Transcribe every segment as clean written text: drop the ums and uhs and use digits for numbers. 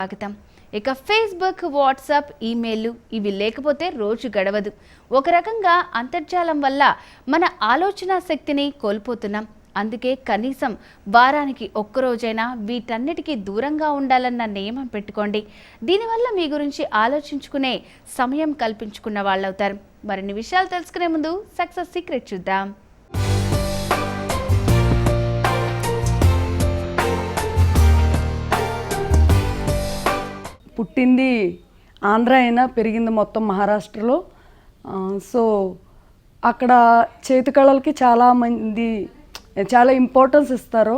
స్వాగతం. ఇక Facebook, WhatsApp, ఈమెయిల్లు ఇవి లేకపోతే రోజు గడవదు. ఒక రకంగా అంతర్జాలం వల్ల మన ఆలోచన శక్తిని కోల్పోతున్నాం. అందుకే కనీసం వారానికి ఒక్కరోజైనా వీటన్నిటికీ దూరంగా ఉండాలన్న నియమం పెట్టుకోండి. దీనివల్ల మీ గురించి ఆలోచించుకునే సమయం కల్పించుకున్న వాళ్ళవుతారు. మరిన్ని విషయాలు తెలుసుకునే ముందు సక్సెస్ సీక్రెట్ చూద్దాం. పుట్టింది ఆంధ్ర అయినా పెరిగింది మొత్తం మహారాష్ట్రలో. సో అక్కడ చేతి కళలకి చాలామంది చాలా ఇంపార్టెన్స్ ఇస్తారు.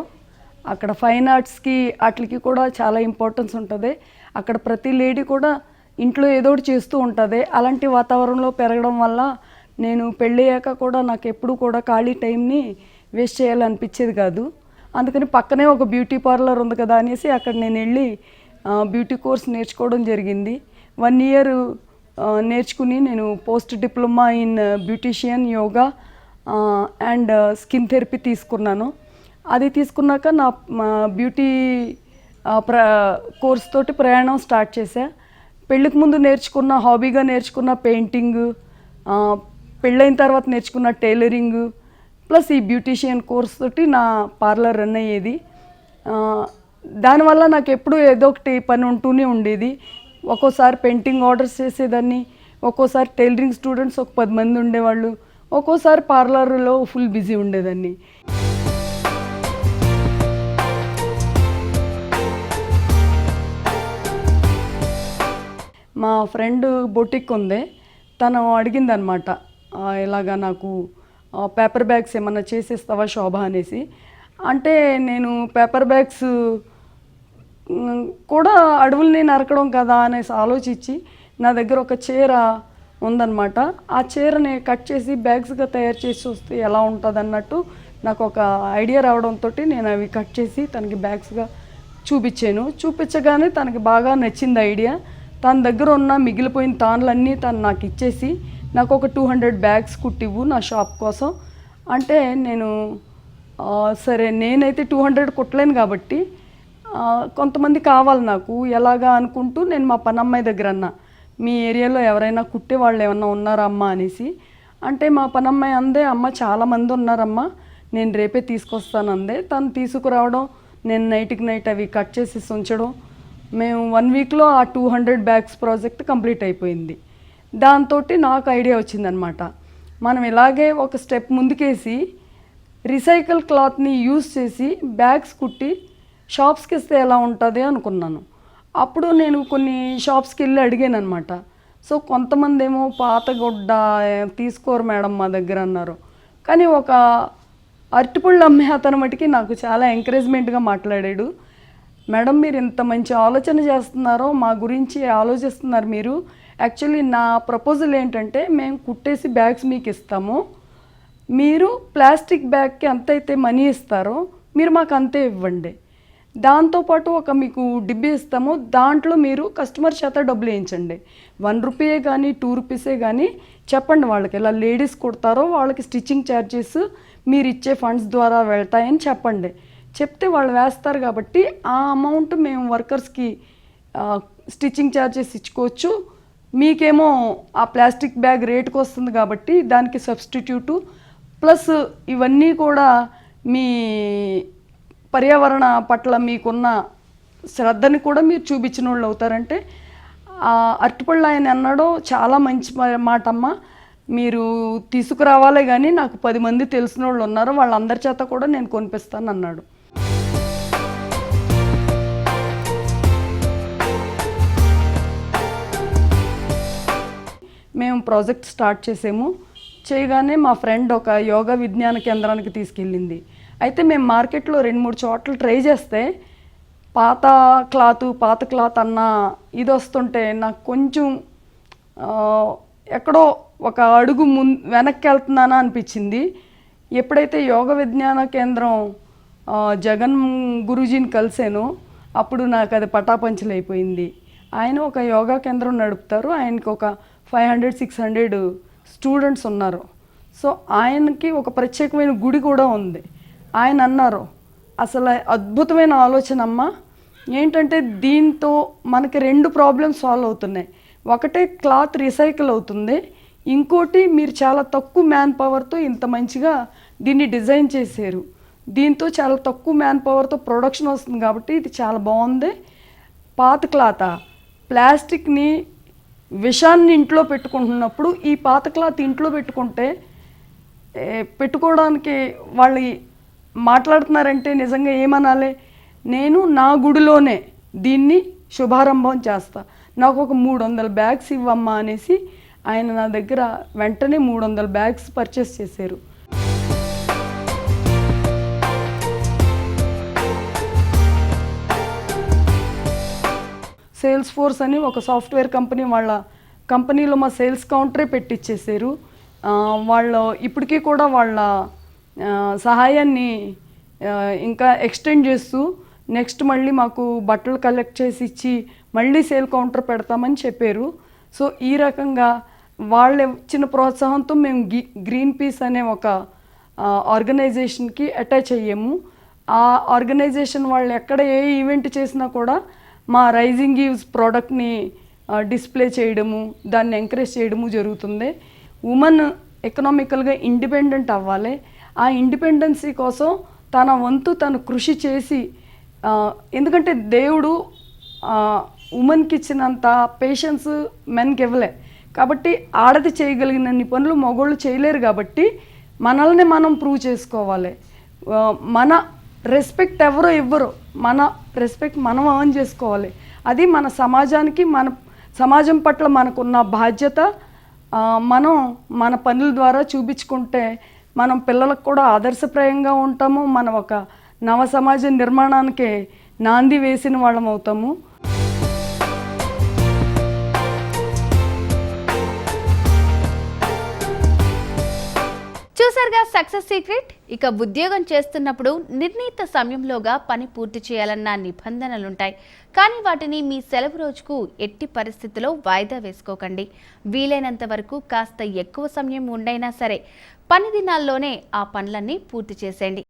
అక్కడ ఫైన్ ఆర్ట్స్కి వాటికి కూడా చాలా ఇంపార్టెన్స్ ఉంటుంది. అక్కడ ప్రతి లేడీ కూడా ఇంట్లో ఏదో ఒకటి చేస్తూ ఉంటుంది. అలాంటి వాతావరణంలో పెరగడం వల్ల నేను పెళ్ళయ్యాక కూడా నాకు ఎప్పుడు కూడా ఖాళీ టైంని వేస్ట్ చేయాలనిపించేది కాదు. అందుకని పక్కనే ఒక బ్యూటీ పార్లర్ ఉంది కదా అనేసి అక్కడ నేను వెళ్ళి బ్యూటీ కోర్స్ నేర్చుకోవడం జరిగింది. 1 year నేర్చుకుని నేను post diploma in beautician, yoga and skin therapy తీసుకున్నాను. అది తీసుకున్నాక నా బ్యూటీ కోర్స్ తోటి ప్రయాణం స్టార్ట్ చేశా. పెళ్ళికి ముందు నేర్చుకున్న హాబీగా నేర్చుకున్న పెయింటింగ్, పెళ్ళైన తర్వాత నేర్చుకున్న టైలరింగ్ ప్లస్ ఈ బ్యూటీషియన్ కోర్స్ తోటి నా పార్లర్ రన్ అయ్యేది. దానివల్ల నాకు ఎప్పుడు ఏదో ఒకటి పని ఉంటూనే ఉండేది. ఒక్కోసారి పెయింటింగ్ ఆర్డర్స్ చేసేదాన్ని, ఒక్కోసారి టైలరింగ్ స్టూడెంట్స్ ఒక 10 మంది ఉండేవాళ్ళు, ఒక్కోసారి పార్లర్లో ఫుల్ బిజీ ఉండేదాన్ని. మా ఫ్రెండ్ బొటిక్ ఉంది, తను అడిగిందనమాట, ఇలాగా నాకు పేపర్ బ్యాగ్స్ ఏమన్నా చేసేస్తావా శోభ అనేసి. అంటే నేను పేపర్ బ్యాగ్స్ కూడా అడవుల్ని నరకడం కదా అనేసి ఆలోచించి నా దగ్గర ఒక చీర ఉందన్నమాట. ఆ చీరని కట్ చేసి బ్యాగ్స్గా తయారు చేసి వస్తే ఎలా ఉంటుంది అన్నట్టు నాకు ఒక ఐడియా రావడంతో నేను అవి కట్ చేసి తనకి బ్యాగ్స్గా చూపించాను. చూపించగానే తనకి బాగా నచ్చింది ఐడియా. తన దగ్గర ఉన్న మిగిలిపోయిన తాన్లన్నీ తను నాకు ఇచ్చేసి నాకు ఒక 200 బ్యాగ్స్ కుట్టివ్వు నా షాప్ కోసం అంటే, నేను సరే నేనైతే 200 కుట్టలేను కాబట్టి కొంతమంది కావాలి నాకు ఎలాగా అనుకుంటూ నేను మా పనమ్మాయి దగ్గర అన్నా, మీ ఏరియాలో ఎవరైనా కుట్టే వాళ్ళు ఏమన్నా ఉన్నారా అమ్మ అనేసి. అంటే మా పనమ్మాయి అందే, అమ్మ చాలామంది ఉన్నారమ్మా, నేను రేపే తీసుకొస్తాను అందే. తను తీసుకురావడం, నేను నైట్కి నైట్ అవి కట్ చేసి ఉంచడం, మేము 1 weekలో ఆ 200 బ్యాగ్స్ ప్రాజెక్ట్ కంప్లీట్ అయిపోయింది. దాంతో నాకు ఐడియా వచ్చిందనమాట, మనం ఇలాగే ఒక స్టెప్ ముందుకేసి రీసైకిల్ క్లాత్ని యూజ్ చేసి బ్యాగ్స్ కుట్టి షాప్స్కి ఇస్తే ఎలా ఉంటుంది అనుకున్నాను. అప్పుడు నేను కొన్ని షాప్స్కి వెళ్ళి అడిగాను అనమాట. సో కొంతమంది ఏమో పాత గుడ్డ తీసుకోరు మేడం మా దగ్గర అన్నారు. కానీ ఒక అరటిపళ్ళు అమ్మే అతను మటుకి నాకు చాలా ఎంకరేజ్మెంట్గా మాట్లాడాడు. మేడం మీరు ఇంత మంచి ఆలోచన చేస్తున్నారో, మా గురించి ఆలోచిస్తున్నారు మీరు. యాక్చువల్లీ నా ప్రపోజల్ ఏంటంటే, మేము కుట్టేసి బ్యాగ్స్ మీకు ఇస్తాము, మీరు ప్లాస్టిక్ బ్యాగ్కి ఎంతైతే మనీ ఇస్తారో మీరు మాకు అంతే ఇవ్వండి. దాంతోపాటు ఒక మీకు డిబ్బీ ఇస్తాము, దాంట్లో మీరు కస్టమర్ చేత డబ్బులు వేయించండి. 1 rupee కానీ 2 rupees కానీ చెప్పండి వాళ్ళకి, ఇలా లేడీస్ కుడతారో వాళ్ళకి స్టిచ్చింగ్ ఛార్జెస్ మీరు ఇచ్చే ఫండ్స్ ద్వారా వెళ్తాయని చెప్పండి. చెప్తే వాళ్ళు వేస్తారు కాబట్టి ఆ అమౌంట్ మేము వర్కర్స్కి స్టిచ్చింగ్ ఛార్జెస్ ఇచ్చుకోవచ్చు. మీకేమో ఆ ప్లాస్టిక్ బ్యాగ్ రేటుకు వస్తుంది కాబట్టి దానికి సబ్స్టిట్యూటు ప్లస్ ఇవన్నీ కూడా మీ పర్యావరణ పట్ల మీకున్న శ్రద్ధని కూడా మీరు చూపించిన వాళ్ళు అవుతారంటే, అరటిపళ్ళు ఆయన అన్నాడు, చాలా మంచి మాట అమ్మ, మీరు తీసుకురావాలే కానీ నాకు 10 మంది తెలిసిన వాళ్ళు ఉన్నారు, వాళ్ళందరి చేత కూడా నేను కొనిపిస్తాను అన్నాడు. మేము ప్రాజెక్ట్ స్టార్ట్ చేసాము. చేయగానే మా ఫ్రెండ్ ఒక యోగా విజ్ఞాన కేంద్రానికి తీసుకెళ్ళింది. అయితే మేము మార్కెట్లో 2-3 చోట్ల ట్రై చేస్తే పాత క్లాత్ అన్న ఇది వస్తుంటే నాకు కొంచెం ఎక్కడో ఒక అడుగు వెనక్కి వెళ్తున్నానా అనిపించింది. ఎప్పుడైతే యోగ విజ్ఞాన కేంద్రం జగన్ గురూజీని కలిసానో అప్పుడు నాకు అది పటాపంచలైపోయింది. ఆయన ఒక యోగా కేంద్రం నడుపుతారు, ఆయనకి ఒక 500-600 స్టూడెంట్స్ ఉన్నారు. సో ఆయనకి ఒక ప్రత్యేకమైన గుడి కూడా ఉంది. ఆయన అన్నారు, అసలు అద్భుతమైన ఆలోచన అమ్మ, ఏంటంటే దీంతో మనకి 2 ప్రాబ్లమ్స్ సాల్వ్ అవుతున్నాయి. ఒకటే క్లాత్ రీసైకిల్ అవుతుంది, ఇంకోటి మీరు చాలా తక్కువ మ్యాన్ పవర్తో ఇంత మంచిగా దీన్ని డిజైన్ చేశారు. దీంతో చాలా తక్కువ మ్యాన్ పవర్తో ప్రొడక్షన్ వస్తుంది కాబట్టి ఇది చాలా బాగుంది. పాత క్లాత్ ప్లాస్టిక్ని విషాన్ని ఇంట్లో పెట్టుకుంటున్నప్పుడు ఈ పాత క్లాత్ ఇంట్లో పెట్టుకుంటే పెట్టుకోవడానికి వాళ్ళు మాట్లాడుతున్నారంటే నిజంగా ఏమనాలి, నేను నా గుడిలోనే దీన్ని శుభారంభం చేస్తా, నాకు ఒక 300 బ్యాగ్స్ ఇవ్వమ్మా అనేసి ఆయన నా దగ్గర వెంటనే 300 బ్యాగ్స్ పర్చేస్ చేశారు. సేల్స్ ఫోర్స్ అని ఒక సాఫ్ట్వేర్ కంపెనీ, వాళ్ళ కంపెనీలో మా సేల్స్ కౌంటరే పెట్టించేసారు. వాళ్ళు ఇప్పటికీ కూడా వాళ్ళ సహాయాన్ని ఇంకా ఎక్స్టెండ్ చేస్తూ నెక్స్ట్ మళ్ళీ మాకు బట్టలు కలెక్ట్ చేసి ఇచ్చి మళ్ళీ సేల్ కౌంటర్ పెడతామని చెప్పారు. సో ఈ రకంగా వాళ్ళు ఇచ్చిన ప్రోత్సాహంతో మేము గ్రీన్ పీస్ అనే ఒక ఆర్గనైజేషన్కి అటాచ్ అయ్యాము. ఆ ఆర్గనైజేషన్ వాళ్ళు ఎక్కడ ఏ ఈవెంట్ చేసినా కూడా మా రైజింగ్ ఈవ్స్ ప్రోడక్ట్ని డిస్ప్లే చేయడము, దాన్ని ఎంకరేజ్ చేయడము జరుగుతుంది. ఉమెన్ ఎకనామికల్గా ఇండిపెండెంట్ అవ్వాలి. ఆ ఇండిపెండెన్సీ కోసం తన వంతు తను కృషి చేసి, ఎందుకంటే దేవుడు ఉమెన్కి ఇచ్చినంత పేషెన్స్ మెన్కి ఇవ్వలే కాబట్టి ఆడది చేయగలిగినన్ని పనులు మగోళ్ళు చేయలేరు కాబట్టి మనల్ని మనం ప్రూవ్ చేసుకోవాలి. మన రెస్పెక్ట్ ఎవరో ఇవ్వరు, మన రెస్పెక్ట్ మనం ఎర్న్ చేసుకోవాలి. అది మన సమాజానికి, మన సమాజం పట్ల మనకున్న బాధ్యత. మనం మన పనుల ద్వారా చూపించుకుంటే మనం పిల్లలకు కూడా ఆదర్శప్రాయంగా ఉంటాము, మనం ఒక నవ సమాజ నిర్మాణానికి నాంది వేసిన వాళ్ళం అవుతాము. చూసారుగా సక్సెస్ సీక్రెట్. ఇక ఉద్యోగం చేస్తున్నప్పుడు నిర్ణీత సమయంలోగా పని పూర్తి చేయాలన్న నిబంధనలుంటాయి. కానీ వాటిని మీ సెలవు రోజుకు ఎట్టి పరిస్థితిలో వాయిదా వేసుకోకండి. వీలైనంత వరకు కాస్త ఎక్కువ సమయం ఉండైనా సరే పని దినాల్లోనే ఆ పనులన్నీ పూర్తి చేసేయండి.